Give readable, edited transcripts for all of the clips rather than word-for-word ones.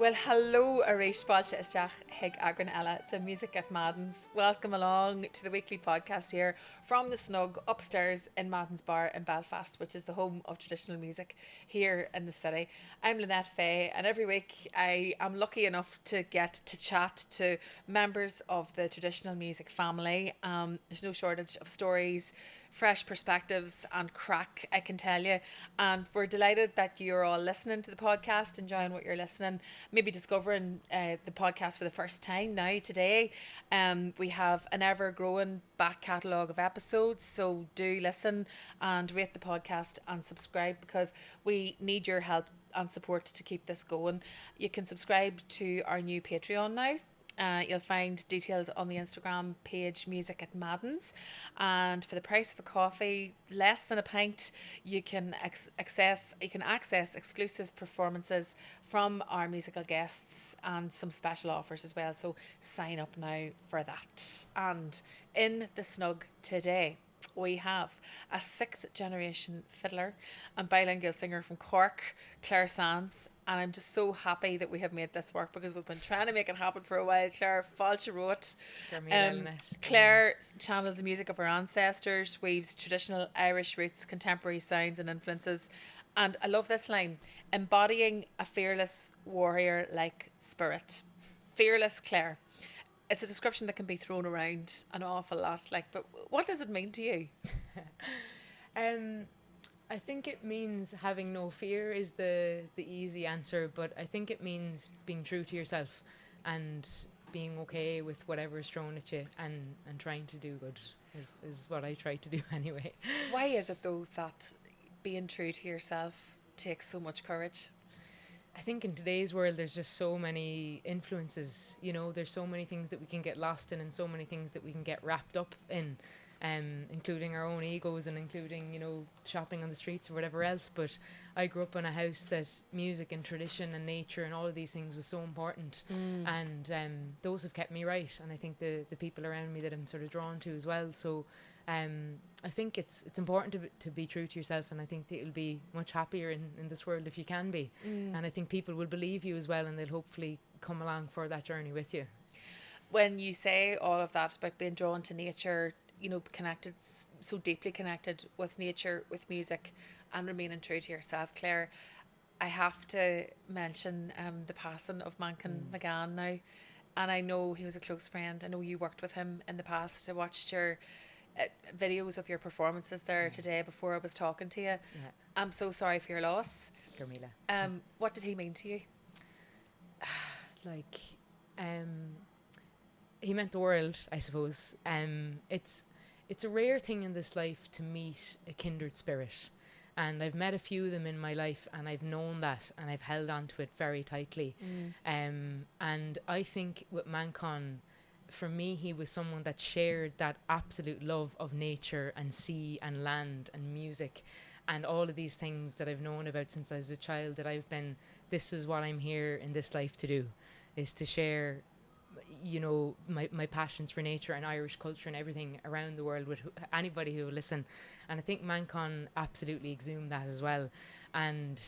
Well, hello, Arish Balcha Isteach Hig Agran Ella to Music at Maddens. Welcome along to the weekly podcast here from the Snug upstairs in Maddens Bar in Belfast, which is the home of traditional music here in the city. I'm Lynette Fay, and every week I am lucky enough to get to chat to members of the traditional music family. There's no shortage of stories, fresh perspectives and crack, I can tell you. And we're delighted that you're all listening to the podcast, enjoying what you're listening, maybe discovering the podcast for the first time now today. We have an ever-growing back catalogue of episodes, so do listen and rate the podcast and subscribe because we need your help and support to keep this going. You can subscribe to our new Patreon now. You'll find details on the Instagram page Music at Maddens, and for the price of a coffee, less than a pint, you can access exclusive performances from our musical guests and some special offers as well. So sign up now for that. And in the Snug today, we have a 6th generation fiddler and bilingual singer from Cork, Clare Sands. And I'm just so happy that we have made this work because we've been trying to make it happen for a while. Clare Falcha wrote. Clare channels the music of her ancestors, weaves traditional Irish roots, contemporary sounds and influences. And I love this line, embodying a fearless warrior-like spirit. Fearless Clare. It's a description that can be thrown around an awful lot. But what does it mean to you? I think it means having no fear is the easy answer, but I think it means being true to yourself and being okay with whatever is thrown at you and trying to do good is what I try to do anyway. Why is it though that being true to yourself takes so much courage? I think in today's world there's just so many influences, there's so many things that we can get lost in and so many things that we can get wrapped up in, including our own egos and including, shopping on the streets or whatever else. But I grew up in a house that music and tradition and nature and all of these things was so important, and those have kept me right, and I think the people around me that I'm sort of drawn to as well. So I think it's important to be true to yourself, and I think that you'll be much happier in this world if you can be. And I think people will believe you as well, and they'll hopefully come along for that journey with you. When you say all of that about being drawn to nature, connected, so deeply connected with nature, with music, and remaining true to yourself, Clare, I have to mention the passing of Manchán Magan now. And I know he was a close friend. I know you worked with him in the past. I watched your videos of your performances there today before I was talking to you. Yeah. I'm so sorry for your loss. Carmela. What did he mean to you? He meant the world, I suppose. It's a rare thing in this life to meet a kindred spirit, and I've met a few of them in my life, and I've known that, and I've held on to it very tightly. And I think with Manchán, for me, he was someone that shared that absolute love of nature and sea and land and music and all of these things that I've known about since I was a child, that this is what I'm here in this life to do, is to share, my passions for nature and Irish culture and everything around the world with anybody who will listen. And I think Manchán absolutely exhumed that as well. And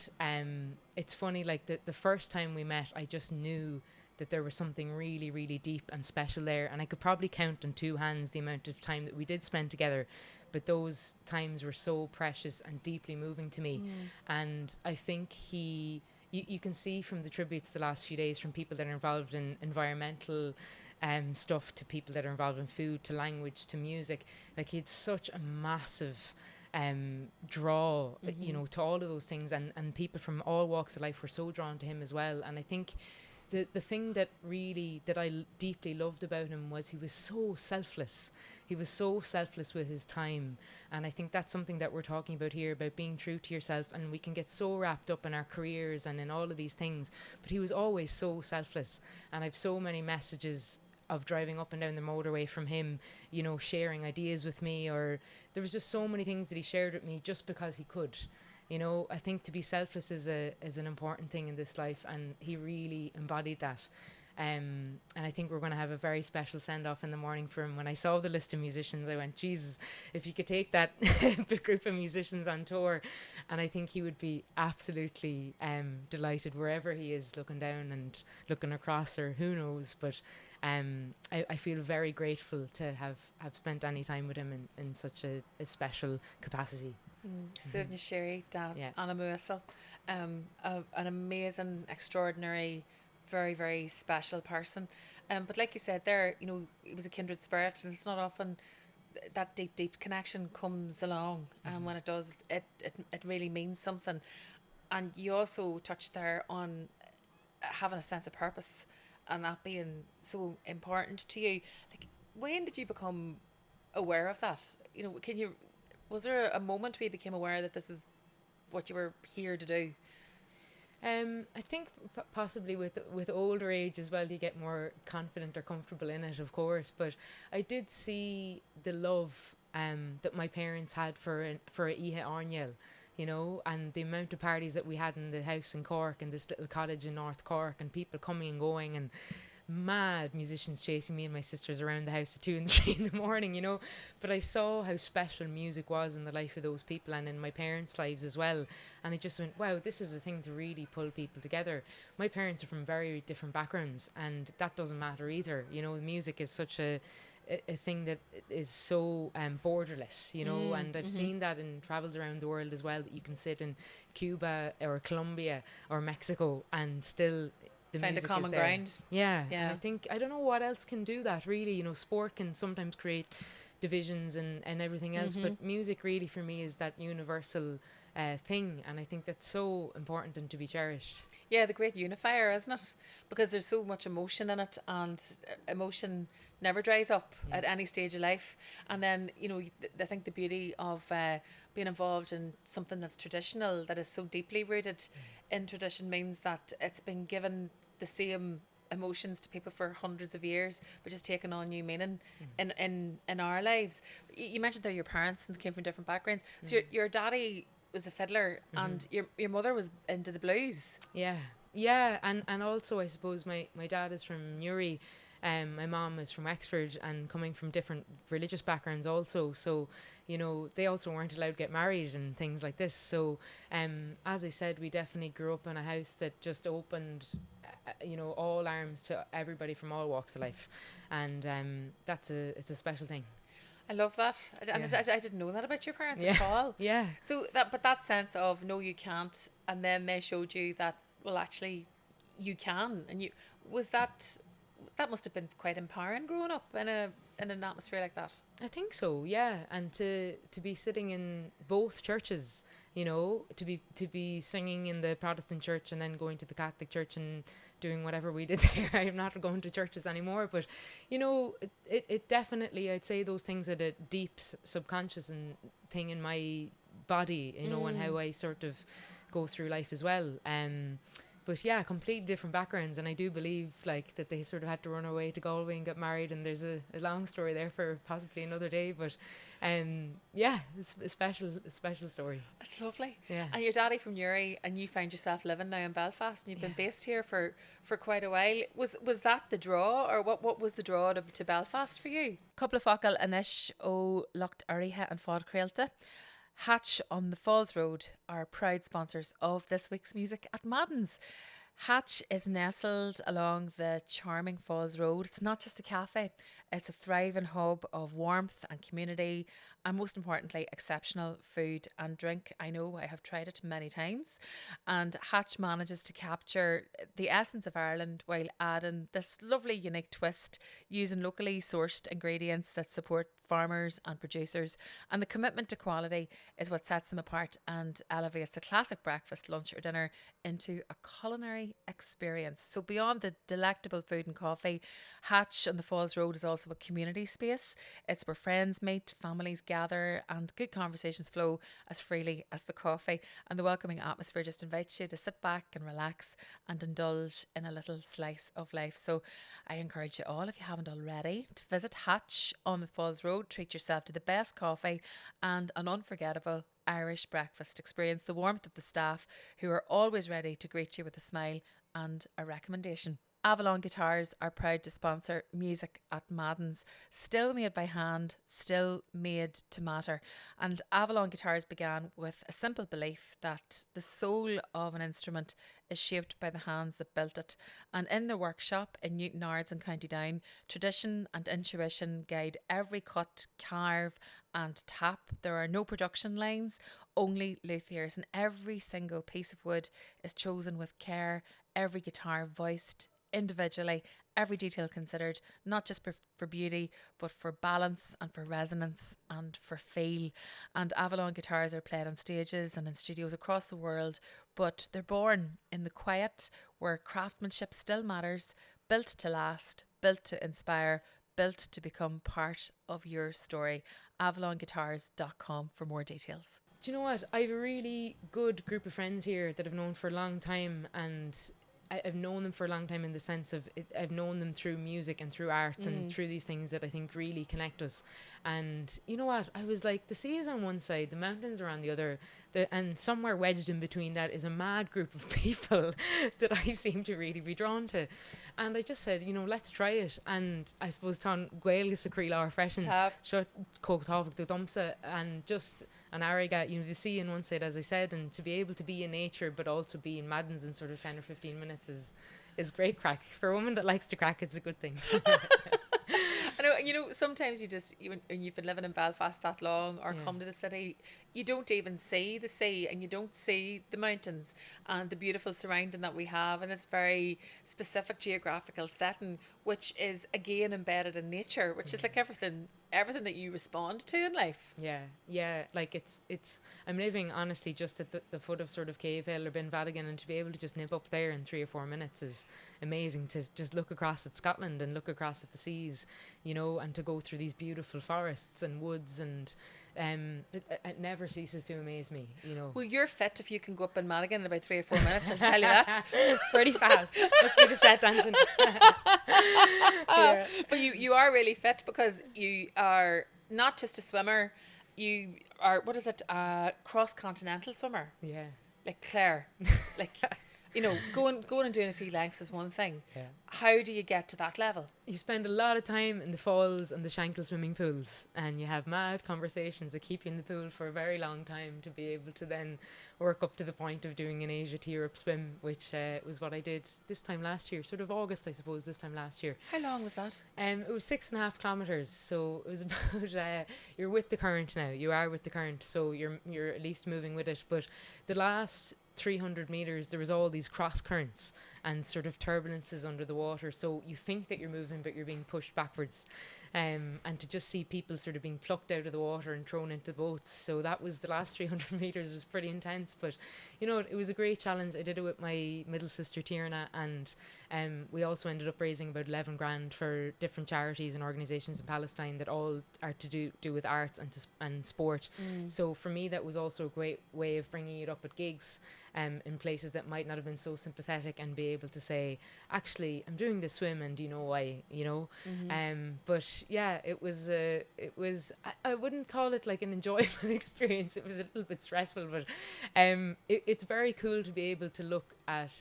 it's funny, the first time we met, I just knew that there was something really, really deep and special there. And I could probably count on 2 hands the amount of time that we did spend together. But those times were so precious and deeply moving to me. And I think you can see from the tributes the last few days, from people that are involved in environmental stuff to people that are involved in food, to language, to music. He had such a massive draw, to all of those things. And people from all walks of life were so drawn to him as well. And I think the thing that I deeply loved about him was he was so selfless. He was so selfless with his time. And I think that's something that we're talking about here, about being true to yourself. And we can get so wrapped up in our careers and in all of these things, but he was always so selfless. And I've so many messages of driving up and down the motorway from him, sharing ideas with me, or there was just so many things that he shared with me just because he could. I think to be selfless is an important thing in this life, and he really embodied that. And I think we're going to have a very special send-off in the morning for him. When I saw the list of musicians, I went, Jesus, if you could take that big group of musicians on tour. And I think he would be absolutely delighted wherever he is, looking down and looking across, or who knows. But I feel very grateful to have spent any time with him in such a special capacity. Suvna Sherry, Dad, Yeah. Anna Muessel, an amazing, extraordinary, very, very special person. But like you said there, you know, he was a kindred spirit, and it's not often that deep connection comes along. And when it does, it really means something. And you also touched there on having a sense of purpose and that being so important to you. Like, when did you become aware of that? You know, was there a moment where you became aware that this is what you were here to do? I think possibly with older age as well, you get more confident or comfortable in it, of course. But I did see the love that my parents had for a Ihe Arniel, you know, and the amount of parties that we had in the house in Cork, and this little cottage in North Cork, and people coming and going, and mad musicians chasing me and my sisters around the house at 2 and 3 in the morning, you know. But I saw how special music was in the life of those people and in my parents' lives as well. And I just went, wow, this is a thing to really pull people together. My parents are from very different backgrounds, and that doesn't matter either. You know, music is such a thing that is so borderless, you know, and I've seen that in travels around the world as well, that you can sit in Cuba or Colombia or Mexico and still Find a common ground. Yeah. And I think, I don't know what else can do that, really. You know, sport can sometimes create divisions and everything else, but music really for me is that universal thing, and I think that's so important and to be cherished. Yeah, the great unifier, isn't it? Because there's so much emotion in it, and emotion never dries up at any stage of life. And then, you know, I think the beauty of being involved in something that's traditional, that is so deeply rooted in tradition, means that it's been given the same emotions to people for hundreds of years, but just taking on new meaning in our lives. You mentioned there your parents and they came from different backgrounds. So your daddy was a fiddler, and your mother was into the blues. Yeah, and also I suppose my dad is from Newry. My mom is from Wexford, and coming from different religious backgrounds also. So, you know, they also weren't allowed to get married and things like this. So, as I said, we definitely grew up in a house that just opened, you know, all arms to everybody from all walks of life. And it's a special thing. I love that. And I didn't know that about your parents at all. Yeah. So that sense of, no, you can't, and then they showed you that, well, actually you can. And that must have been quite empowering growing up in an atmosphere like that. I think so, yeah. And to be sitting in both churches, you know, to be singing in the Protestant church and then going to the Catholic church and doing whatever we did there. I'm not going to churches anymore, but, you know, it definitely, I'd say those things are a deep subconscious thing in my body, you know, and how I sort of go through life as well. But yeah, completely different backgrounds, and I do believe like that they sort of had to run away to Galway and get married, and there's a long story there for possibly another day. But yeah, it's a special story. It's lovely. Yeah. And your daddy from Newry, and you find yourself living now in Belfast, and you've been based here for quite a while. Was that the draw, or what was the draw to Belfast for you? Couple of focal anish o Locht Ariha and Fod Crealta. Hatch on the Falls Road are proud sponsors of this week's Music at Maddens. Hatch is nestled along the charming Falls Road. It's not just a cafe, it's a thriving hub of warmth and community, and most importantly, exceptional food and drink. I know, I have tried it many times, and Hatch manages to capture the essence of Ireland while adding this lovely unique twist, using locally sourced ingredients that support farmers and producers, and the commitment to quality is what sets them apart and elevates a classic breakfast, lunch or dinner into a culinary experience. So beyond the delectable food and coffee, Hatch on the Falls Road is also a community space. It's where friends meet, families gather, and good conversations flow as freely as the coffee, and the welcoming atmosphere just invites you to sit back and relax and indulge in a little slice of life. So I encourage you all, if you haven't already, to visit Hatch on the Falls Road. Treat yourself to the best coffee and an unforgettable Irish breakfast. Experience the warmth of the staff, who are always ready to greet you with a smile and a recommendation. Avalon Guitars are proud to sponsor Music at Maddens, still made by hand, still made to matter. And Avalon Guitars began with a simple belief that the soul of an instrument is shaped by the hands that built it. And in their workshop in Newton Ards in County Down, tradition and intuition guide every cut, carve and tap. There are no production lines, only luthiers, and every single piece of wood is chosen with care, every guitar voiced individually, every detail considered, not just for beauty, but for balance and for resonance and for feel. And Avalon guitars are played on stages and in studios across the world, but they're born in the quiet where craftsmanship still matters, built to last, built to inspire, built to become part of your story. AvalonGuitars.com for more details. Do you know what? I have a really good group of friends here that I've known for a long time, and I've known them for a long time in the sense of I've known them through music and through arts and through these things that I think really connect us. And you know what? I was like, the sea is on one side, the mountains are on the other, and somewhere wedged in between that is a mad group of people that I seem to really be drawn to. And I just said, you know, let's try it. And I suppose Tan Gaelgus a Creelar freshen, short coke topic the dumpsa, and just an ariga, you know, the sea on one side, as I said, and to be able to be in nature but also be in Maddens in sort of 10 or 15 minutes is great crack. For a woman that likes to crack, it's a good thing. I know, you know, sometimes when you've been living in Belfast that long or come to the city, you don't even see the sea and you don't see the mountains and the beautiful surrounding that we have in this very specific geographical setting, which is again embedded in nature, which is like everything that you respond to in life. Yeah, like it's I'm living honestly just at the foot of sort of Cave Hill or Ben Vadigan, and to be able to just nip up there in 3 or 4 minutes is amazing. To just look across at Scotland and look across at the seas, you know, and to go through these beautiful forests and woods, and it never ceases to amaze me, you know. Well, you're fit if you can go up in Madigan in about 3 or 4 minutes, I'll tell you that. Pretty fast. Must be the set dancing. But you are really fit because you are not just a swimmer, you are, what is it, a cross-continental swimmer. Yeah. Like Clare. Like, you know, going and doing a few lengths is one thing. Yeah. How do you get to that level? You spend a lot of time in the falls and the Shankill swimming pools, and you have mad conversations that keep you in the pool for a very long time to be able to then work up to the point of doing an Asia to Europe swim, which was what I did this time last year, sort of August, I suppose, this time last year. How long was that? It was 6.5 kilometres, so it was about, you're with the current now, you are with the current, so you're at least moving with it, but the last 300 meters there was all these cross currents and sort of turbulences under the water, so you think that you're moving but you're being pushed backwards, and to just see people sort of being plucked out of the water and thrown into boats. So that was the last 300 meters was pretty intense, but you know, it was a great challenge. I did it with my middle sister Tierna, and we also ended up raising about 11 grand for different charities and organizations in Palestine that all are to do with arts and sport. So for me that was also a great way of bringing it up at gigs in places that might not have been so sympathetic, and be able to say, actually, I'm doing this swim and do you know why, you know. But yeah, it was I wouldn't call it like an enjoyable experience. It was a little bit stressful, but it's very cool to be able to look at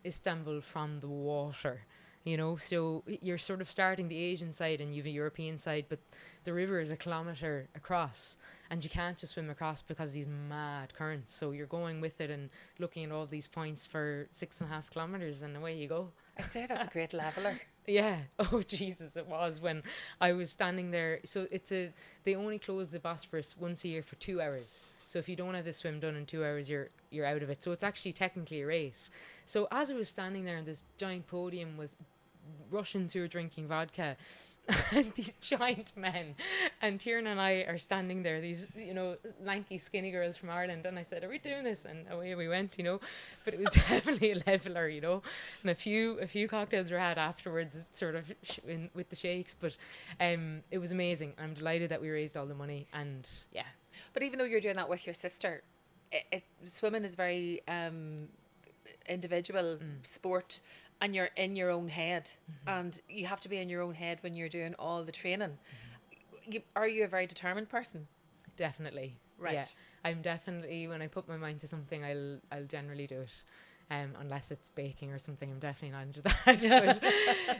Istanbul from the water, you know. So you're sort of starting the Asian side and you've a European side, but the river is a kilometre across, and you can't just swim across because of these mad currents. So you're going with it and looking at all these points for 6.5 kilometres, and away you go. I'd say that's a great leveler. Yeah. Oh Jesus, it was when I was standing there. So they only close the Bosphorus once a year for 2 hours. So if you don't have the swim done in 2 hours, you're out of it. So it's actually technically a race. So as I was standing there on this giant podium with Russians who are drinking vodka and these giant men, and Tierna and I are standing there, these, you know, lanky skinny girls from Ireland, and I said, are we doing this? And away we went, you know. But it was definitely a leveler, you know, and a few cocktails were had afterwards, sort of with the shakes, but it was amazing. I'm delighted that we raised all the money, and yeah. But even though you're doing that with your sister, swimming is very individual sport, and you're in your own head, and you have to be in your own head when you're doing all the training. Are you a very determined person? Definitely. Right. Yeah, I'm definitely, when I put my mind to something, I'll generally do it. unless it's baking or something. I'm definitely not into that.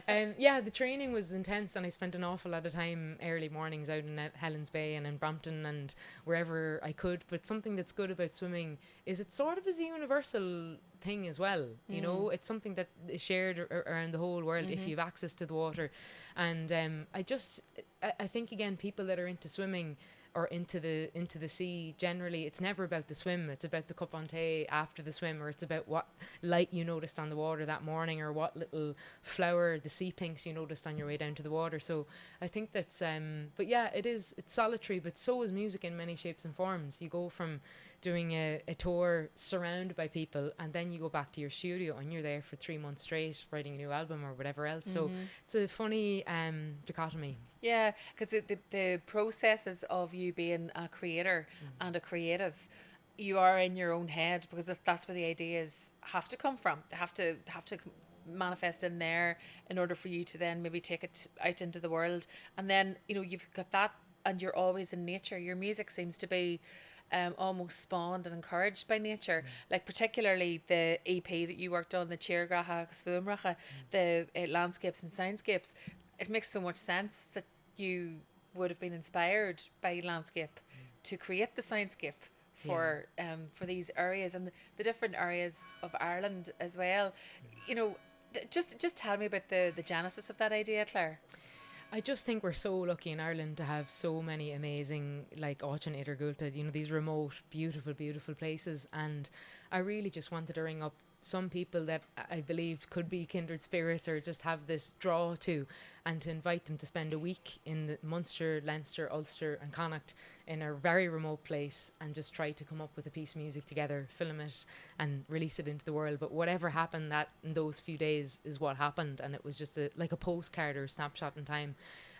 But yeah, the training was intense, and I spent an awful lot of time early mornings out in Helens Bay and in Brampton and wherever I could. But something that's good about swimming is it sort of is a universal thing as well. You know, it's something that is shared around the whole world if you have access to the water. And I think again, people that are into swimming or into the sea generally, it's never about the swim, it's about the cup on tea after the swim, or it's about what light you noticed on the water that morning, or what little flower, the sea pinks, you noticed on your way down to the water. So I think that's but yeah, it's solitary, but so is music in many shapes and forms. You go from doing a tour surrounded by people, and then you go back to your studio and you're there for 3 months straight writing a new album or whatever else. So it's a funny dichotomy. Yeah, because the processes of you being a creator and a creative, you are in your own head, because that's where the ideas have to come from. They have to manifest in there in order for you to then maybe take it out into the world. And then, you know, you've got that, and you're always in nature. Your music seems to be almost spawned and encouraged by nature, like particularly the EP that you worked on, the Tíorgracha agus Fuamracha, the landscapes and soundscapes. It makes so much sense that you would have been inspired by landscape to create the soundscape for these areas and the different areas of Ireland as well. You know, just tell me about the genesis of that idea, Clare. I just think we're so lucky in Ireland to have so many amazing, like Áin Idir Gulta, you know, these remote, beautiful, beautiful places. And I really just wanted to ring up some people that I believe could be kindred spirits or just have this draw to, and to invite them to spend a week in the Munster, Leinster, Ulster and Connacht in a very remote place, and just try to come up with a piece of music together, film it and release it into the world. But whatever happened that in those few days is what happened, and it was just like a postcard or a snapshot in time.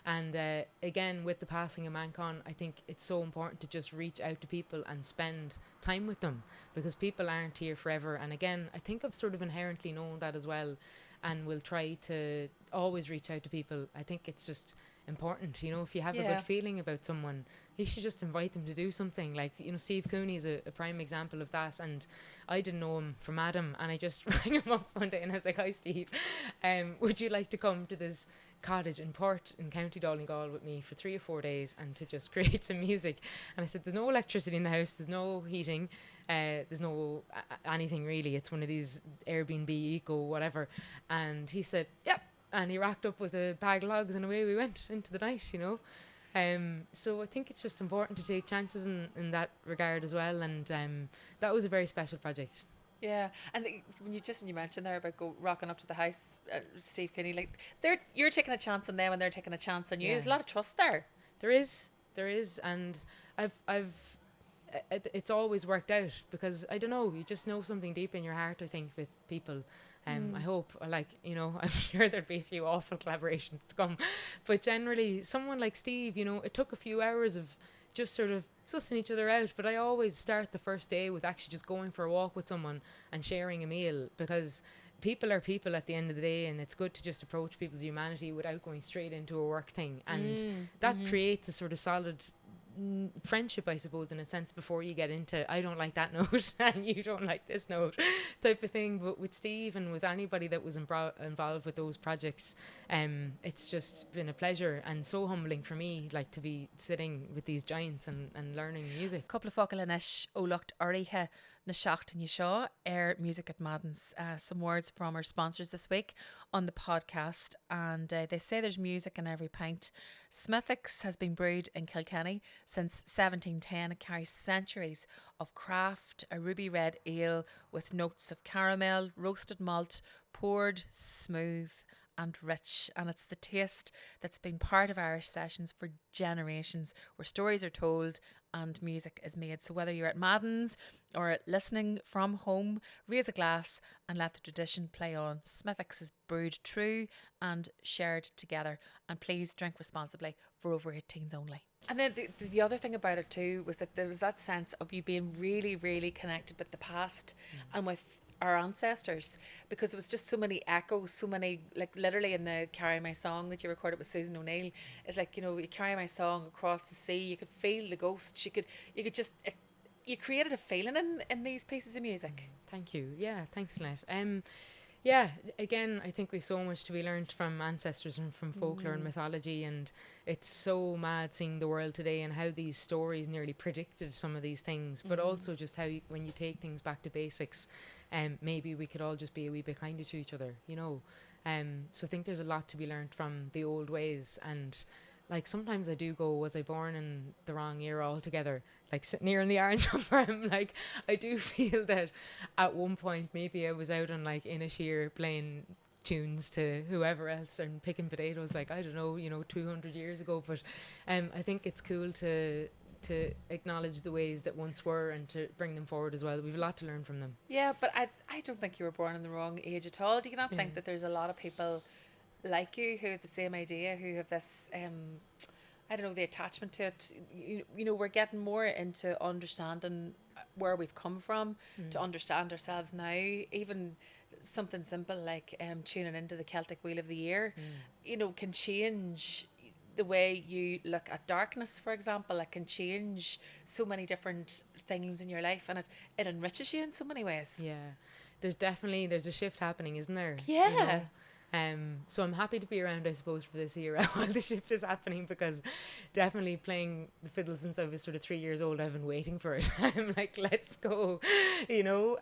And again, with the passing of Manchán, I think it's so important to just reach out to people and spend time with them, because people aren't here forever. And again, I think I've sort of inherently known that as well, and will try to always reach out to people. I think it's just important, you know, if you have a good feeling about someone, you should just invite them to do something. Like, you know, Steve Cooney is a prime example of that, and I didn't know him from Adam, and I just rang him up one day and I was like, "Hi Steve, would you like to come to this cottage in Port in County Donegal with me for 3 or 4 days and to just create some music?" And I said, "There's no electricity in the house, there's no heating, there's no anything really, it's one of these Airbnb eco whatever." And he said, "Yep," and he racked up with a bag of logs and away we went into the night, you know. So I think it's just important to take chances in that regard as well, and that was a very special project. Yeah, and when you mentioned there about rocking up to the house, Steve Kinney, like you're taking a chance on them and they're taking a chance on you. There's a lot of trust there. There is, and it's always worked out, because I don't know, you just know something deep in your heart, I think, with people. I hope, like, you know, I'm sure there'll be a few awful collaborations to come, but generally someone like Steve, you know, it took a few hours of just sort of sussing each other out, but I always start the first day with actually just going for a walk with someone and sharing a meal, because people are people at the end of the day, and it's good to just approach people's humanity without going straight into a work thing, and that creates a sort of solid friendship, I suppose, in a sense, before you get into I don't like that note and you don't like this note type of thing. But with Steve and with anybody that was involved with those projects, it's just been a pleasure and so humbling for me, like, to be sitting with these giants and learning music. Couple of focal inis ó lucht áirithe na seachtain seo Music at Maddens. Some words from our sponsors this week on the podcast, and they say there's music in every pint. Smithix has been brewed in Kilkenny since 1710. It carries centuries of craft, a ruby red ale with notes of caramel, roasted malt, poured smooth and rich, and it's the taste that's been part of Irish sessions for generations, where stories are told and music is made. So whether you're at Maddens or listening from home, raise a glass and let the tradition play on. Smithix is brewed true and shared together, and please drink responsibly, for over 18s only. And then the other thing about it too was that there was that sense of you being really, really connected with the past and with our ancestors, because it was just so many echoes, so many, like, literally in the Carry My Song that you recorded with Susan O'Neill, it's like, you know, you carry my song across the sea, you could feel the ghosts, you could just you created a feeling in these pieces of music. Thank you. Yeah, thanks, Lynette. Yeah, again, I think we've so much to be learned from ancestors and from folklore and mythology, and it's so mad seeing the world today and how these stories nearly predicted some of these things, but also just how when you take things back to basics, maybe we could all just be a wee bit kinder to each other, you know. So I think there's a lot to be learned from the old ways, and like sometimes I do go, was I born in the wrong era altogether? Like sitting here in the orange jumper, I'm like, I do feel that at one point maybe I was out on like Inisheer playing tunes to whoever else and picking potatoes, like I don't know, you know, 200 years ago. But I think it's cool to acknowledge the ways that once were and to bring them forward as well. We've a lot to learn from them. Yeah, but I don't think you were born in the wrong age at all. Do you not think that there's a lot of people like you who have the same idea, who have this I don't know, the attachment to it? You know, we're getting more into understanding where we've come from, to understand ourselves now. Even something simple like tuning into the Celtic Wheel of the Year, you know, can change the way you look at darkness, for example. It can change so many different things in your life, and it enriches you in so many ways. Yeah, there's a shift happening, isn't there? Yeah. You know? So I'm happy to be around, I suppose, for this era while the shift is happening, because definitely playing the fiddle since I was sort of 3 years old, I've been waiting for it. I'm like, let's go, you know.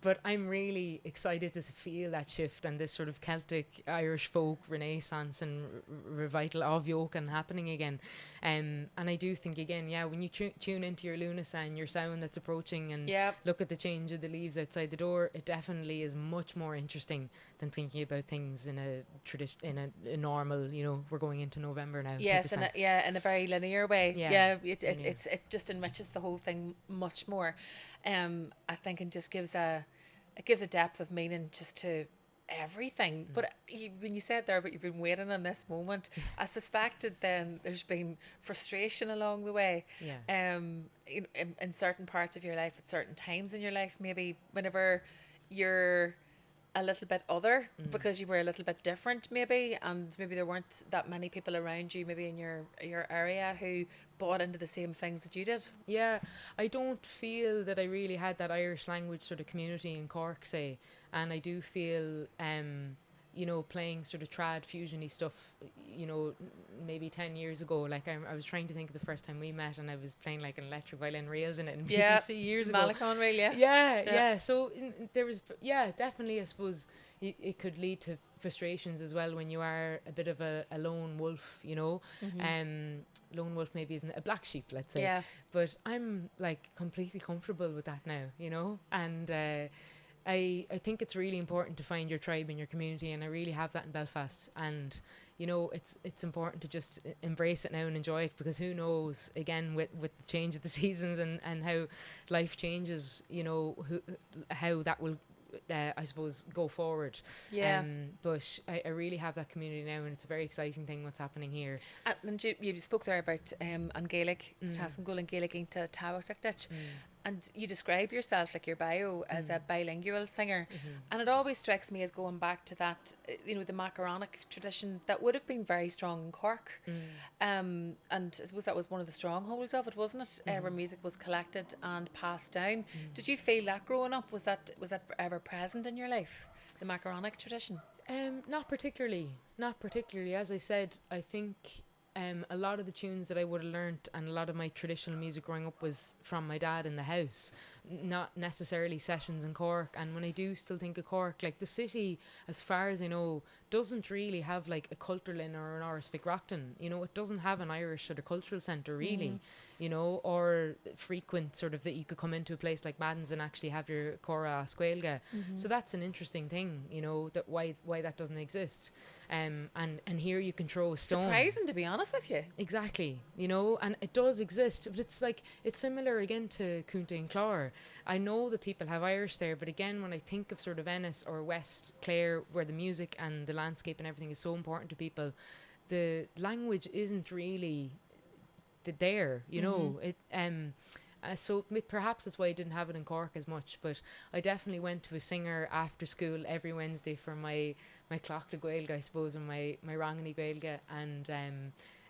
But I'm really excited to feel that shift and this sort of Celtic Irish folk renaissance and revital of Yokan happening again. And I do think, again, yeah, when you tune into your Lunasa and your sound that's approaching and look at the change of the leaves outside the door, it definitely is much more interesting than thinking about things in a normal, you know, we're going into November now. Yes, in a very linear way. It just enriches the whole thing much more. I think it just gives a depth of meaning just to everything. But when you said there, but you've been waiting on this moment, I suspected then there's been frustration along the way. In certain parts of your life, at certain times in your life, maybe whenever you're a little bit other because you were a little bit different maybe, and maybe there weren't that many people around you maybe in your area who bought into the same things that you did. Yeah, I don't feel that I really had that Irish language sort of community in Cork, say, and I do feel you know, playing sort of trad fusiony stuff, you know, maybe 10 years ago, like I was trying to think of the first time we met, and I was playing like an electric violin rails in it in BBC years ago. Manchán rail, so there was, definitely, I suppose it could lead to frustrations as well when you are a bit of a lone wolf, you know. Lone wolf maybe isn't a black sheep, let's say, but I'm like completely comfortable with that now, you know. And I think it's really important to find your tribe in your community, and I really have that in Belfast. And you know, it's important to just embrace it now and enjoy it, because who knows, again, with the change of the seasons and how life changes, you know, how that will I suppose go forward. But I really have that community now, and it's a very exciting thing what's happening here. And you spoke there about an Gaelic, Stasangol and Gaelic into Tawagtach, and you describe yourself, like your bio, as a bilingual singer, and it always strikes me as going back to that, you know, the macaronic tradition that would have been very strong in Cork, and I suppose that was one of the strongholds of it, wasn't it? Where music was collected and passed down. Did you feel that growing up? Was that ever present in your life, the macaronic tradition? Not particularly. As I said, I think a lot of the tunes that I would have learnt and a lot of my traditional music growing up was from my dad in the house, not necessarily sessions in Cork. And when I do still think of Cork, like the city, as far as I know, doesn't really have like a Culturelin or an Áras Fic Rockton. You know, it doesn't have an Irish sort of cultural centre really, you know, or frequent sort of that you could come into a place like Maddens and actually have your Cora Squelga. So that's an interesting thing, you know, that why that doesn't exist. And here you can throw a stone. Surprising, to be honest with you. Exactly, you know, and it does exist, but it's like, it's similar again to Cúnta and Clare. I know that people have Irish there, but again, when I think of sort of Ennis or West Clare, where the music and the landscape and everything is so important to people, the language isn't really there, you know. It so perhaps that's why I didn't have it in Cork as much, but I definitely went to a singer after school every Wednesday for my clock to Gaeilge, I suppose, and my Rangani Gaeilge, and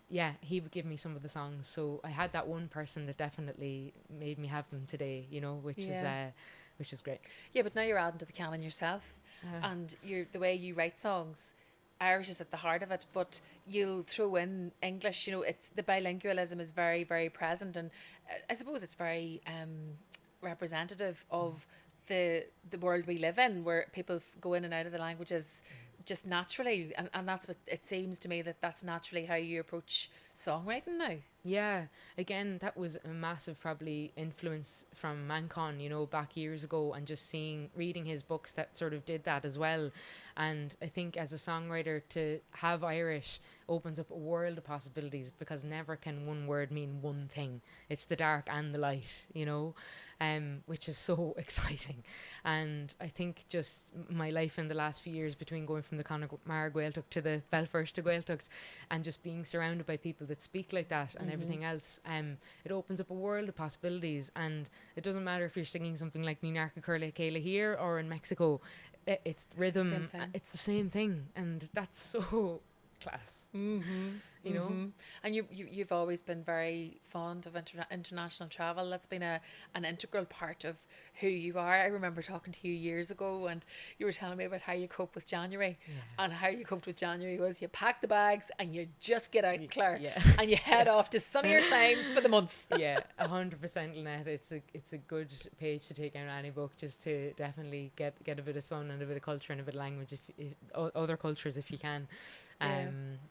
yeah, he would give me some of the songs. So I had that one person that definitely made me have them today, you know, which is great. Yeah, but now you're adding to the canon yourself, and the way you write songs. Irish is at the heart of it, but you'll throw in English. You know, it's the bilingualism is very, very present, and I suppose it's very representative of the world we live in, where people go in and out of the languages just naturally, and that's what it seems to me, that's naturally how you approach songwriting now. Yeah, again, that was a massive probably influence from Manchán, you know, back years ago, and just reading his books that sort of did that as well. And I think as a songwriter, to have Irish opens up a world of possibilities, because never can one word mean one thing. It's the dark and the light, you know, which is so exciting. And I think just my life in the last few years, between going from the Connemara Gaeltacht to the Belfast to Gaeltacht, and just being surrounded by people that speak like that and everything else, it opens up a world of possibilities. And it doesn't matter if you're singing something like Ní Narca Curla Kayla here or in Mexico, it's rhythm, it's the same thing, and that's so class. You know, and you've always been very fond of international travel. That's been an integral part of who you are. I remember talking to you years ago, and you were telling me about how you cope with January, and how you coped with January was you pack the bags and you just get out, Clare, and you head off to sunnier times for the month. 100%, Lynette. It's a good page to take out any book, just to definitely get a bit of sun and a bit of culture and a bit of language, if other cultures if you can.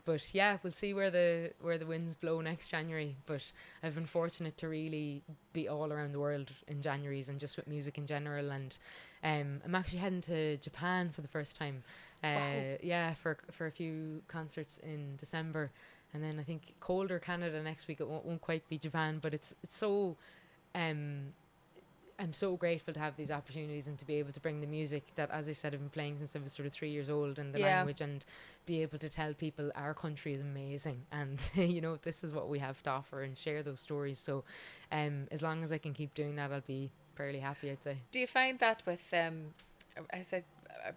But yeah, we'll see where the winds blow next January. But I've been fortunate to really be all around the world in Januaries, and just with music in general. And I'm actually heading to Japan for the first time. For a few concerts in December, and then I think colder Canada next week. It won't quite be Japan, but it's so. I'm so grateful to have these opportunities and to be able to bring the music that, as I said, I've been playing since I was sort of 3 years old, and the language, and be able to tell people our country is amazing, and you know, this is what we have to offer, and share those stories. So as long as I can keep doing that, I'll be fairly happy, I'd say. Do you find that with I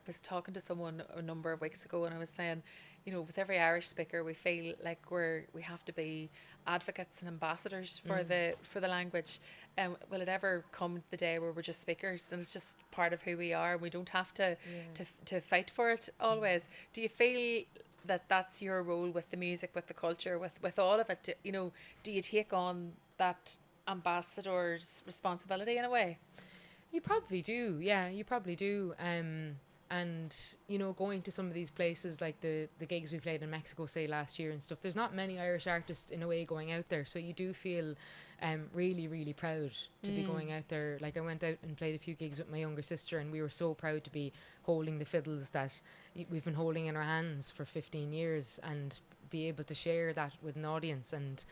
was talking to someone a number of weeks ago, and I was saying, you know, with every Irish speaker, we feel like we have to be advocates and ambassadors for the language. Will it ever come the day where we're just speakers and it's just part of who we are? We don't have to fight for it always. Do you feel that that's your role with the music, with the culture, with all of it? You know, do you take on that ambassador's responsibility in a way? You probably do. Yeah, you probably do. And, you know, going to some of these places, like the gigs we played in Mexico, say, last year and stuff, there's not many Irish artists in a way going out there. So you do feel really, really proud to be going out there. Like, I went out and played a few gigs with my younger sister, and we were so proud to be holding the fiddles that we've been holding in our hands for 15 years, and be able to share that with an audience. And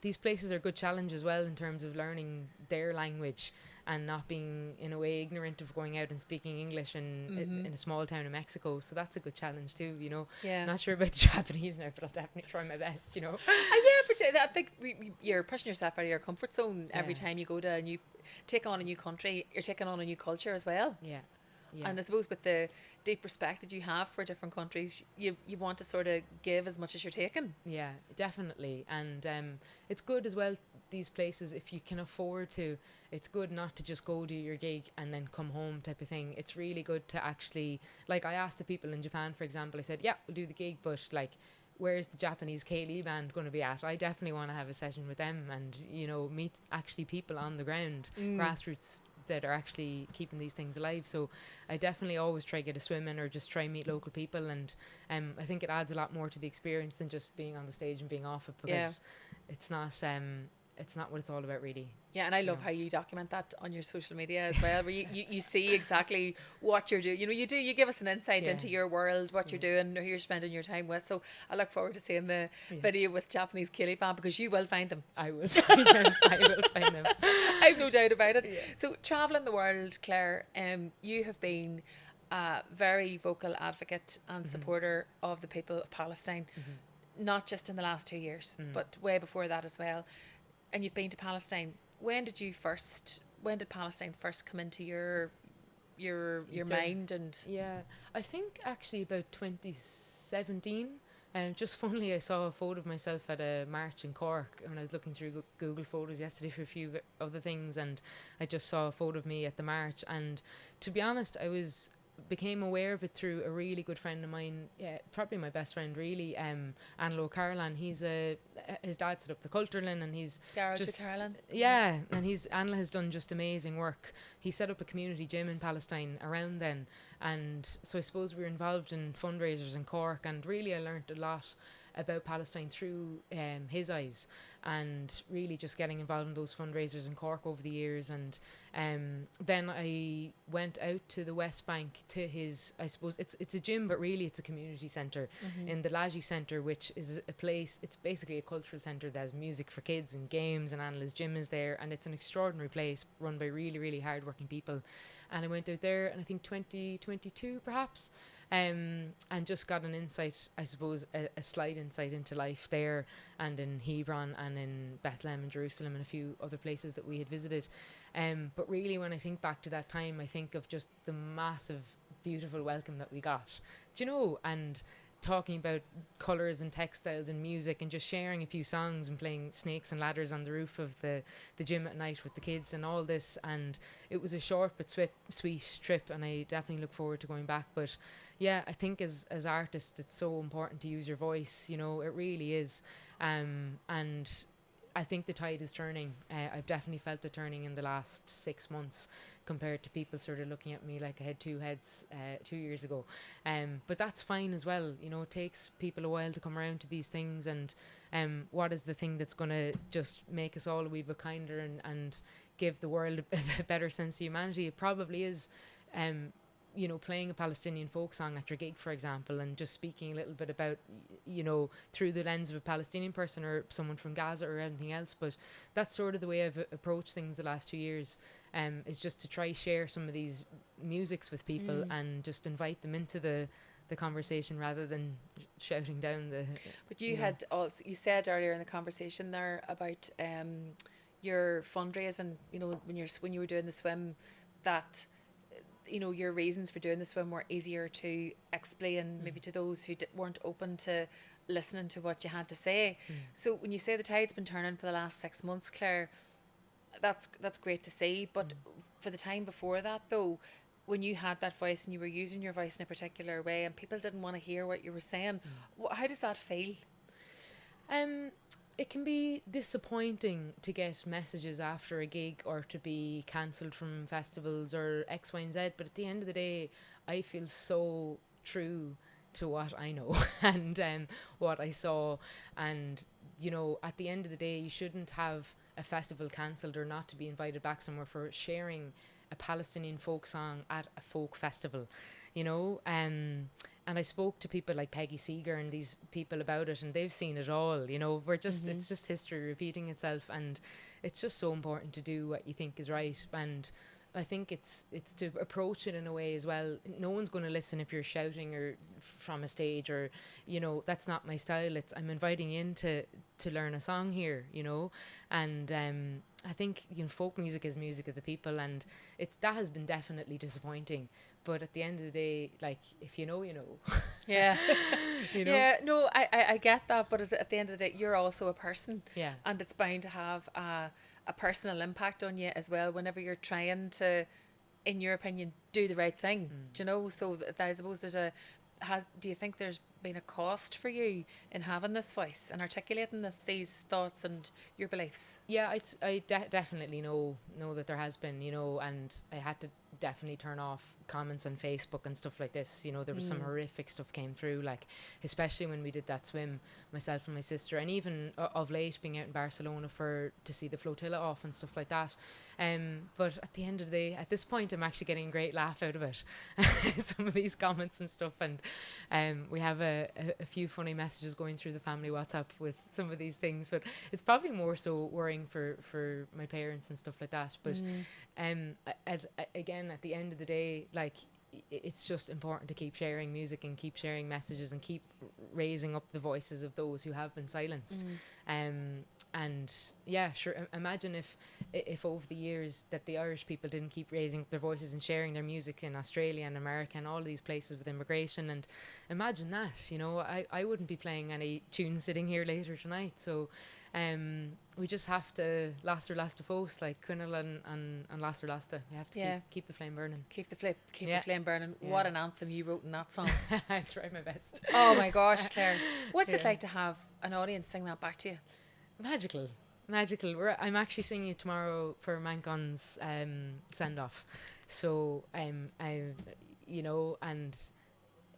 these places are a good challenge as well in terms of learning their language, and not being in a way ignorant of going out and speaking English in a small town in Mexico. So that's a good challenge too, you know. Not sure about the Japanese now, but I'll definitely try my best, you know. But I think you're pushing yourself out of your comfort zone every time you go to and you take on a new country. You're taking on a new culture as well. And I suppose with the deep respect that you have for different countries, you want to sort of give as much as you're taking. Yeah, definitely. And it's good as well, these places, if you can afford to, it's good not to just go do your gig and then come home type of thing. It's really good to actually, like, I asked the people in Japan, for example, I said, yeah, we'll do the gig, but like, where's the Japanese K-Lee band going to be at? I definitely want to have a session with them and, you know, meet actually people on the ground, grassroots, that are actually keeping these things alive. So I definitely always try to get a swim in, or just try and meet local people, and I think it adds a lot more to the experience than just being on the stage and being off it, because it's not what it's all about, really. And I love how you document that on your social media as well, where you see exactly what you're doing. You know, you give us an insight into your world, what you're doing, who you're spending your time with. So I look forward to seeing the video with Japanese K-Lee band, because you will find them. I will find them. I will find them. I've no doubt about it. So traveling the world, Clare, you have been a very vocal advocate and supporter of the people of Palestine, not just in the last 2 years, but way before that as well. And you've been to Palestine. When did Palestine first come into your mind? And I think actually about 2017. Just funnily, I saw a photo of myself at a march in Cork when I was looking through Google Photos yesterday for a few of the things, and I just saw a photo of me at the march. And to be honest, became aware of it through a really good friend of mine, probably my best friend really, Anlo Carolan. His dad set up the Culturelin, and he's Garage just Carolan. and Anla has done just amazing work. He set up a community gym in Palestine around then, and so I suppose we were involved in fundraisers in Cork, and really I learnt a lot about Palestine through his eyes, and really just getting involved in those fundraisers in Cork over the years. And then I went out to the West Bank to his, I suppose it's a gym, but really it's a community centre in the Laji Centre, which is a place, it's basically a cultural centre that has music for kids and games, and Anla's gym is there, and it's an extraordinary place run by really, really hardworking people. And I went out there, and I think 2022 perhaps, and just got an insight, I suppose, a slight insight into life there, and in Hebron and in Bethlehem and Jerusalem and a few other places that we had visited. But really, when I think back to that time, I think of just the massive, beautiful welcome that we got, do you know, and talking about colours and textiles and music, and just sharing a few songs and playing Snakes and Ladders on the roof of the gym at night with the kids and all this. And it was a short but sweet trip, and I definitely look forward to going back. But yeah, I think as artists, it's so important to use your voice, you know, it really is. And I think the tide is turning. I've definitely felt it turning in the last 6 months, compared to people sort of looking at me like I had two heads 2 years ago. But that's fine as well. You know, it takes people a while to come around to these things. And what is the thing that's going to just make us all a wee bit kinder and give the world a better sense of humanity? It probably is, you know, playing a Palestinian folk song at your gig, for example, and just speaking a little bit about, you know, through the lens of a Palestinian person or someone from Gaza or anything else. But that's sort of the way I've approached things the last 2 years, is just to try share some of these musics with people and just invite them into the conversation rather than shouting down the... But you had also, you said earlier in the conversation there about your fundraising, you know, when you were doing the swim, that, you know, your reasons for doing the swim were easier to explain maybe to those who weren't open to listening to what you had to say. So when you say the tide's been turning for the last 6 months, Claire, that's great to see. But for the time before that, though, when you had that voice and you were using your voice in a particular way and people didn't want to hear what you were saying, how does that feel? It can be disappointing to get messages after a gig or to be cancelled from festivals or X, Y, and Z. But at the end of the day, I feel so true to what I know and what I saw. And, you know, at the end of the day, you shouldn't have a festival cancelled or not to be invited back somewhere for sharing a Palestinian folk song at a folk festival, you know. And I spoke to people like Peggy Seeger and these people about it, and they've seen it all, you know. We're just, it's just history repeating itself, and it's just so important to do what you think is right. And I think it's to approach it in a way as well. No one's going to listen if you're shouting or from a stage, or, you know, that's not my style. I'm inviting you in to learn a song here, you know. And I think, you know, folk music is music of the people, and that has been definitely disappointing. But at the end of the day, like, if you know, you know. Yeah. You know? Yeah, no, I get that. But at the end of the day, you're also a person. Yeah. And it's bound to have a personal impact on you as well whenever you're trying to, in your opinion, do the right thing. Do you know? So I suppose do you think there's been a cost for you in having this voice and articulating these thoughts and your beliefs? Yeah, I definitely know that there has been, you know, and I had to definitely turn off comments on Facebook and stuff like this. You know, there was some horrific stuff came through, like, especially when we did that swim, myself and my sister, and even of late being out in Barcelona to see the flotilla off and stuff like that. But at the end of the day, at this point, I'm actually getting a great laugh out of it. Some of these comments and stuff, and we have a few funny messages going through the family WhatsApp with some of these things, but it's probably more so worrying for my parents and stuff like that. But again, at the end of the day, like, it's just important to keep sharing music and keep sharing messages and keep raising up the voices of those who have been silenced. And yeah, sure, imagine if over the years that the Irish people didn't keep raising up their voices and sharing their music in Australia and America and all these places with immigration. And imagine that, you know, I wouldn't be playing any tunes sitting here later tonight. So we just have to Lasser Fós, like Cunnel and Lasser Lasta. We have to keep the flame burning. Keep the flame burning. Yeah. What an anthem you wrote in that song. I tried my best. Oh my gosh, Claire. What's it like to have an audience sing that back to you? Magical. I'm actually singing it tomorrow for Manchán's send-off. So you know, and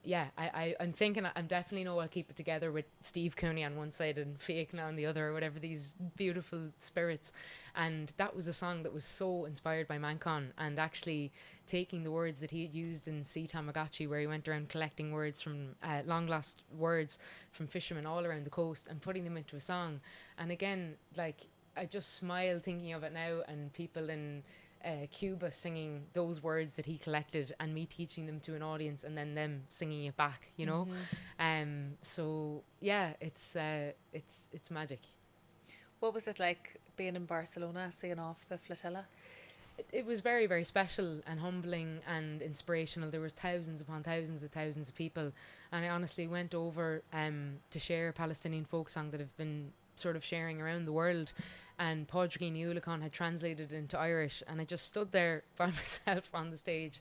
yeah, I'm thinking I'm definitely know I'll keep it together with Steve Cooney on one side and Fiachna on the other, or whatever, these beautiful spirits. And that was a song that was so inspired by Manchán, and actually taking the words that he had used in See Tamagotchi, where he went around collecting words from long lost words from fishermen all around the coast and putting them into a song. And again, like, I just smile thinking of it now, and people in Cuba singing those words that he collected and me teaching them to an audience and then them singing it back, you know. So yeah, it's magic. What was it like being in Barcelona, seeing off the flotilla? It was very, very special and humbling and inspirational. There were thousands upon thousands of people, and I honestly went over to share a Palestinian folk song that have been sort of sharing around the world, and Pádraig Ullacán had translated it into Irish, and I just stood there by myself on the stage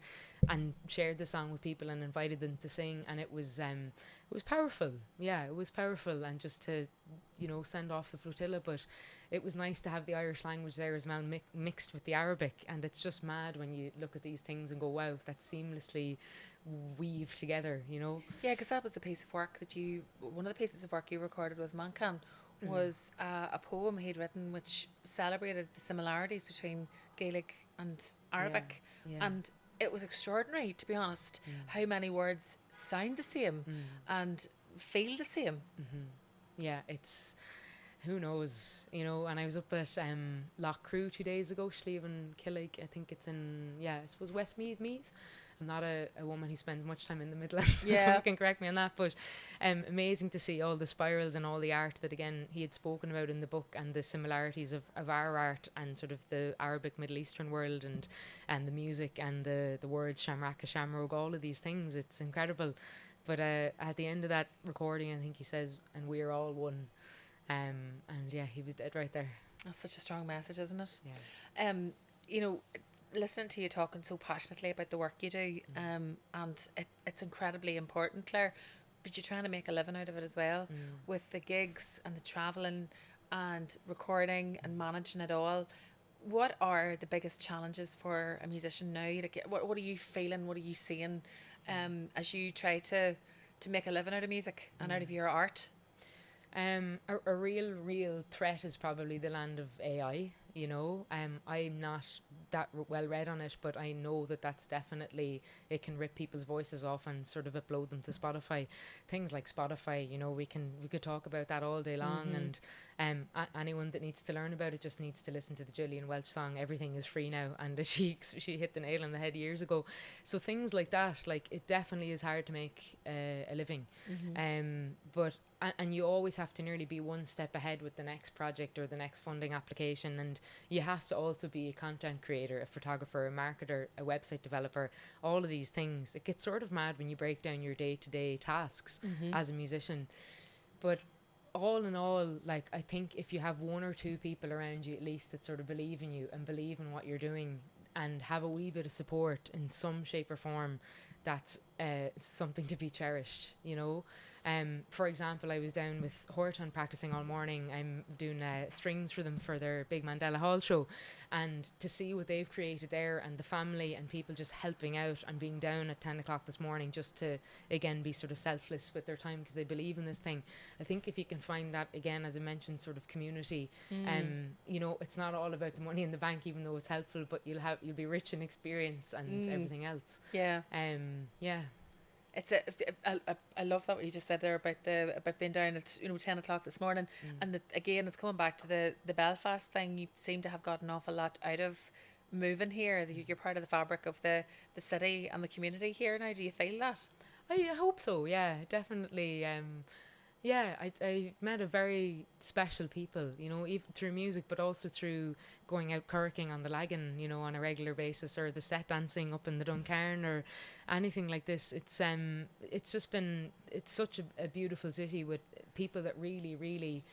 and shared the song with people and invited them to sing, and it was powerful. Yeah, it was powerful, and just to, you know, send off the flotilla. But it was nice to have the Irish language there as well, mixed with the Arabic, and it's just mad when you look at these things and go, wow, that's seamlessly weave together, you know. Yeah, because that was the piece of work that one of the pieces of work you recorded with Manchán was a poem he'd written which celebrated the similarities between Gaelic and Arabic. And it was extraordinary, to be honest, how many words sound the same and feel the same. Yeah, it's, who knows, you know. And I was up at Lough Crew 2 days ago, Slieve and Killig, I think it's in, I suppose Westmeath, Meath. I'm not a woman who spends much time in the Midlands, so someone can correct me on that. But amazing to see all the spirals and all the art that, again, he had spoken about in the book, and the similarities of our art and sort of the Arabic Middle Eastern world, and the music and the words Shamraka, Shamrogue, all of these things. It's incredible. But at the end of that recording, I think he says, and we're all one. And yeah, he was dead right there. That's such a strong message, isn't it? Yeah. You know, listening to you talking so passionately about the work you do, and it's incredibly important, Claire, but you're trying to make a living out of it as well, with the gigs and the travelling and recording and managing it all. What are the biggest challenges for a musician now? Like, what are you feeling? What are you seeing as you try to make a living out of music and out of your art? A real threat is probably the land of AI, you know. I'm not that well read on it, but I know that that's definitely, it can rip people's voices off and sort of upload them to Spotify. Things like Spotify, you know, we could talk about that all day long, and anyone that needs to learn about it just needs to listen to the Gillian Welch song Everything Is Free Now, and she hit the nail on the head years ago. So things like that, like, it definitely is hard to make a living, but and you always have to nearly be one step ahead with the next project or the next funding application, and you have to also be a content creator, a photographer, a marketer, a website developer, all of these things. It gets sort of mad when you break down your day-to-day tasks as a musician. But all in all, like, I think if you have one or two people around you at least that sort of believe in you and believe in what you're doing and have a wee bit of support in some shape or form, that's something to be cherished, you know. For example, I was down with Horton practicing all morning. I'm doing strings for them for their big Mandela Hall show, and to see what they've created there, and the family and people just helping out and being down at 10 o'clock this morning just to, again, be sort of selfless with their time because they believe in this thing. I think if you can find that, again, as I mentioned, sort of community, you know, it's not all about the money in the bank, even though it's helpful, but you'll be rich in experience and everything else. Yeah. It's I love that what you just said there about being down at 10 o'clock this morning, and again, it's coming back to the Belfast thing. You seem to have got an awful lot out of moving here, that you're part of the fabric of the city and the community here now. Do you feel that? I hope so. Yeah, definitely. Yeah, I met a very special people, you know, even through music, but also through going out curricking on the Lagan, you know, on a regular basis, or the set dancing up in the Duncairn, or anything like this. It's just been, it's such a beautiful city with people that really, really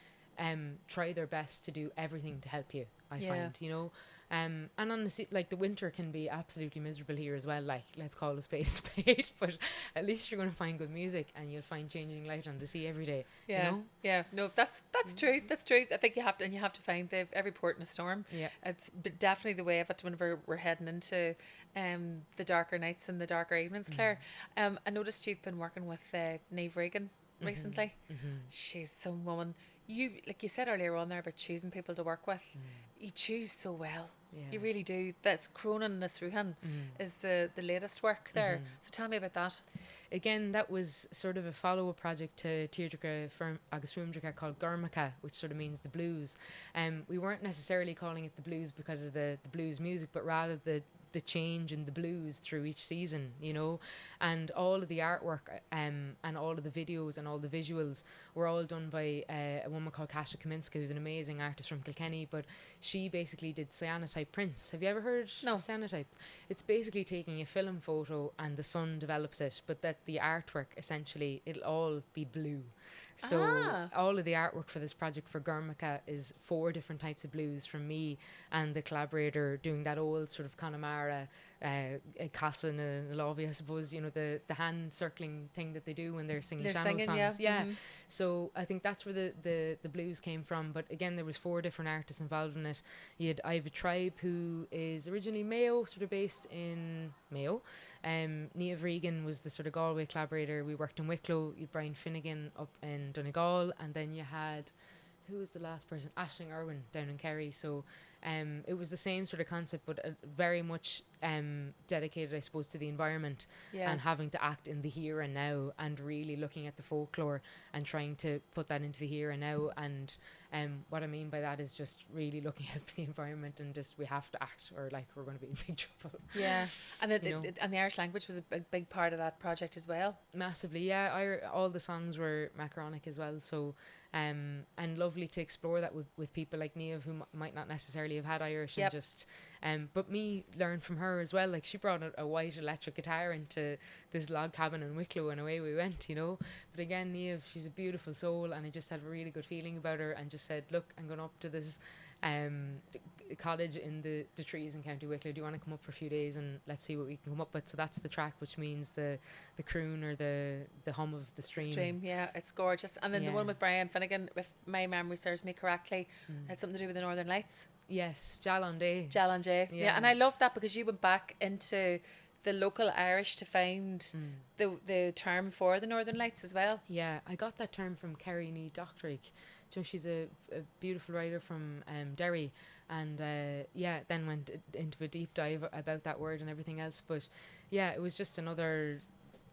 try their best to do everything to help you, I find, you know. And on like the winter can be absolutely miserable here as well, like, let's call a spade a spade, but at least you're going to find good music and you'll find changing light on the sea every day. Yeah, you know? no, that's true. That's true. I think you have to find every port in a storm. Yeah, It's definitely the way of it whenever we're heading into the darker nights and the darker evenings. Claire, I noticed you've been working with Niamh Regan recently. She's some woman. You, like you said earlier on there about choosing people to work with, you choose so well. Yeah. You really do. That's Cronin na Sruhan is the latest work there. So tell me about that. Again, that was sort of a follow-up project to Tírdreacha Firm agus Fuamdracha called Gormacha, which sort of means the blues. We weren't necessarily calling it the blues because of the blues music, but rather the change in the blues through each season, you know. And all of the artwork and all of the videos and all the visuals were all done by a woman called Kasia Kaminska, who's an amazing artist from Kilkenny, but she basically did cyanotype prints. Have you ever heard of cyanotypes? It's basically taking a film photo and the sun develops it, but that the artwork, essentially, it'll all be blue. So all of the artwork for this project for Gormacha is 4 different types of blues from me and the collaborator doing that old sort of Connemara, Cassin and Lovey, I suppose, you know, the hand circling thing that they do when they're singing channel songs. Yeah. So I think that's where the blues came from. But again, there was 4 different artists involved in it. You had Iva Tribe, who is originally Mayo, sort of based in Mayo. Niamh Regan was the sort of Galway collaborator. We worked in Wicklow. You had Brian Finnegan up in Donegal, and then you had, who was the last person? Aisling Irwin down in Kerry. So it was the same sort of concept, but very much dedicated, I suppose, to the environment and having to act in the here and now, and really looking at the folklore and trying to put that into the here and now. And what I mean by that is just really looking out for the environment, and just we have to act or like we're going to be in big trouble. Yeah, and and the Irish language was a big part of that project as well. Massively, yeah. All the songs were macaronic as well, so and lovely to explore that with people like Niamh, who might not necessarily have had Irish, and just but me learned from her as well. Like, she brought a white electric guitar into this log cabin in Wicklow, and away we went, you know. But again, Niamh, she's a beautiful soul, and I just had a really good feeling about her, and just said, look, I'm going up to this cottage in the trees in County Wicklow. Do you want to come up for a few days and let's see what we can come up with? So that's the track, which means the croon or the hum of the stream. Yeah, it's gorgeous. And then the one with Brian Finnegan, if my memory serves me correctly, had something to do with the Northern Lights. Yes, Jalan Day. Yeah, and I love that because you went back into the local Irish to find the term for the Northern Lights as well. Yeah, I got that term from Kerry Ní Doctoric. So she's a beautiful writer from Derry, and then went into a deep dive about that word and everything else. But yeah, it was just another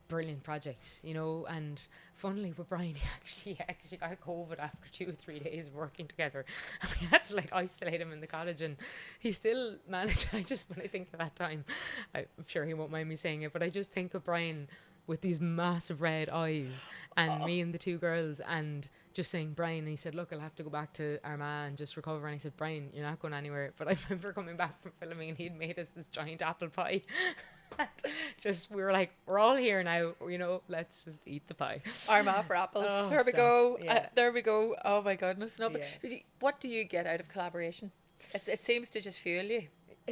brilliant project, you know. And funnily with Brian, he actually got COVID after 2 or 3 days of working together, and we had to like isolate him in the cottage, and he still managed. When I think of that time, I'm sure he won't mind me saying it, but I just think of Brian with these massive red eyes and me and the 2 girls, and just saying, Brian, and he said, look, I'll have to go back to Armagh and just recover. And I said, Brian, you're not going anywhere. But I remember coming back from filming, and he'd made us this giant apple pie. We were like, we're all here now, you know, let's just eat the pie. Armagh for apples. There we go. There we go. Oh my goodness. No, but what do you get out of collaboration? It seems to just fuel you.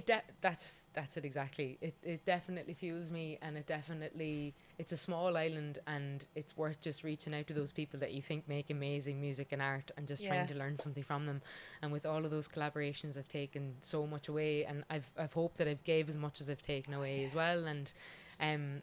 That's it exactly. It definitely fuels me, and it's a small island, and it's worth just reaching out to those people that you think make amazing music and art, and just trying to learn something from them. And with all of those collaborations, I've taken so much away, and I've hoped that I've gave as much as I've taken away as well. And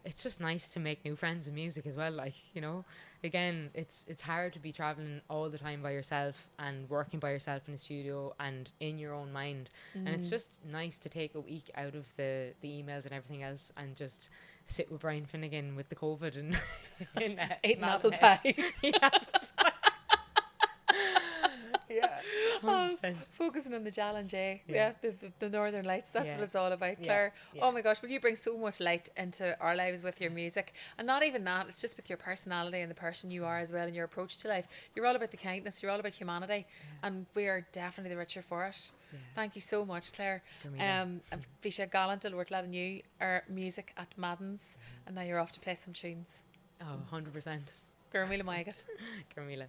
it's just nice to make new friends in music as well. Like, you know, again, it's hard to be traveling all the time by yourself and working by yourself in a studio and in your own mind. And it's just nice to take a week out of the emails and everything else and just sit with Brian Finnegan with the COVID and eat an apple pie. Yeah. 100%. Focusing on the challenge, eh? Yeah, the Northern Lights. That's what it's all about, Yeah. Claire. Yeah. Oh my gosh, well, you bring so much light into our lives with your music. And not even that, it's just with your personality and the person you are as well and your approach to life. You're all about the kindness, you're all about humanity. And we are definitely the richer for it. Yeah. Thank you so much, Claire. Carmilla. Visha Gallant, we're letting you our music at Maddens. And now you're off to play some tunes. Oh, 100%. Gurmila Maigat. Carmilla.